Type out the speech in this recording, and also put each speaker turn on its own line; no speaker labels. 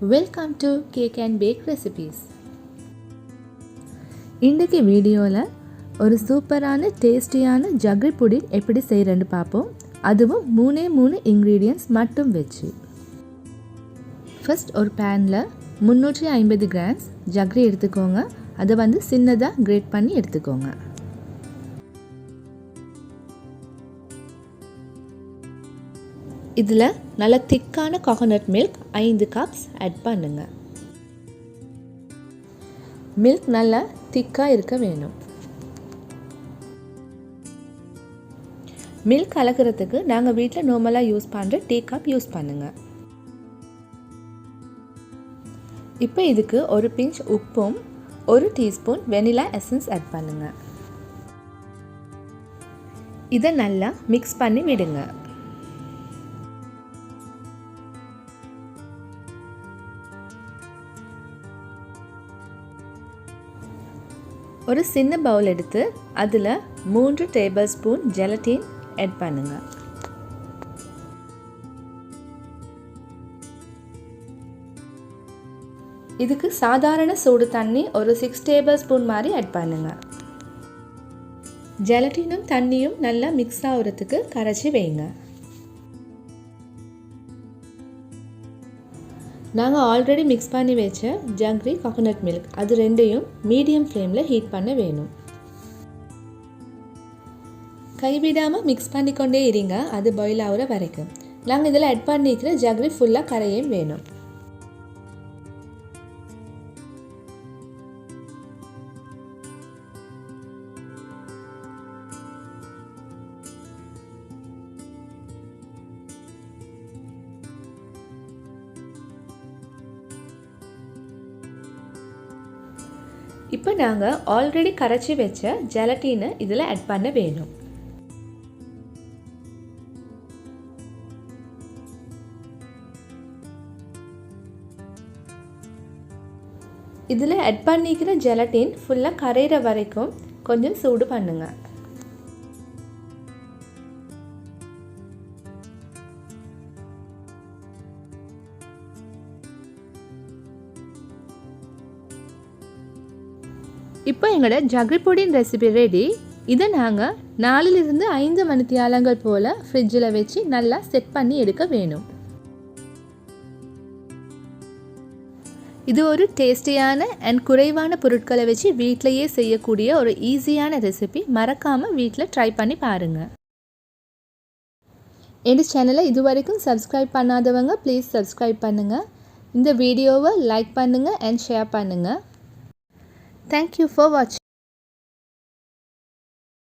Welcome to Cake and Bake Recipes. இன்றைக்கு வீடியோவில் ஒரு சூப்பரான டேஸ்டியான ஜாகரி புடிங் எப்படி செய்கிறேன்னு பார்ப்போம். அதுவும் மூணு இன்க்ரீடியன்ட்ஸ் மட்டும் வச்சு. ஃபர்ஸ்ட் ஒரு பேனில் 350 கிராம்ஸ் ஜாகரி எடுத்துக்கோங்க. அதை சின்னதாக கிரேட் பண்ணி எடுத்துக்கோங்க. இதில் நல்ல திக்கான கோகோனட் மில்க் 5 கப்ஸ் ஆட் பண்ணுங்க. மில்க் நல்லா திக்காக இருக்க வேணும். மில்க் கலக்கிறதுக்கு நாங்கள் வீட்டில் நார்மலாக யூஸ் பண்ணுற டீ கப் யூஸ் பண்ணுங்க. இப்போ இதுக்கு ஒரு பிஞ்ச் உப்பும் 1 டீஸ்பூன் வெனிலா எசன்ஸ் ஆட் பண்ணுங்க. இதை நல்லா மிக்ஸ் பண்ணி விடுங்க. ஒரு சின்ன பவுல் எடுத்து அதில் 3 டேபிள் ஸ்பூன் ஜெலட்டின் ஆட் பண்ணுங்க. இதுக்கு சாதாரண சூடு தண்ணி ஒரு 6 டேபிள் ஸ்பூன் மாதிரி ஆட் பண்ணுங்க. ஜெலட்டினும் தண்ணியும் நல்லா மிக்ஸ் ஆகுறதுக்கு கரைச்சி வைங்க. நாங்கள் ஆல்ரெடி மிக்ஸ் பண்ணி வச்ச ஜாகரி கோகோனட் மில்க் அது ரெண்டையும் மீடியம் ஃப்ளேமில் ஹீட் பண்ண வேணும். கைவிடாமல் மிக்ஸ் பண்ணிக்கொண்டே இருங்க, அது பாயில் ஆகிற வரைக்கும். நாங்கள் இதில் ஆட் பண்ணிக்கிற ஜாகரி ஃபுல்லாக கரையும் வேணும். இப்போ நாங்கள் ஆல்ரெடி கரைச்சி வச்ச ஜெலட்டினை இதில் ஆட் பண்ண வேணும். இதில் ஆட் பண்ணிக்கிற ஜெலட்டின் ஃபுல்லாக கரையிற வரைக்கும் கொஞ்சம் சூடு பண்ணுங்க. இப்போ எங்களோட ஜாகரி புடிங் ரெசிபி ரெடி. இதை நாங்கள் 4 to 5 மணித்தியாலங்கள் போல் ஃப்ரிட்ஜில் வச்சு நல்லா செட் பண்ணி எடுக்க வேணும். இது ஒரு டேஸ்டியான அண்ட் குறைவான பொருட்களை வச்சு வீட்டிலையே செய்யக்கூடிய ஒரு ஈஸியான ரெசிபி. மறக்காமல் வீட்டில் ட்ரை பண்ணி பாருங்கள். எங்கள் சேனலை இது வரைக்கும் சப்ஸ்கிரைப் பண்ணாதவங்க ப்ளீஸ் சப்ஸ்கிரைப் பண்ணுங்கள். இந்த வீடியோவை லைக் பண்ணுங்கள் அண்ட் ஷேர் பண்ணுங்கள். Thank you for watching.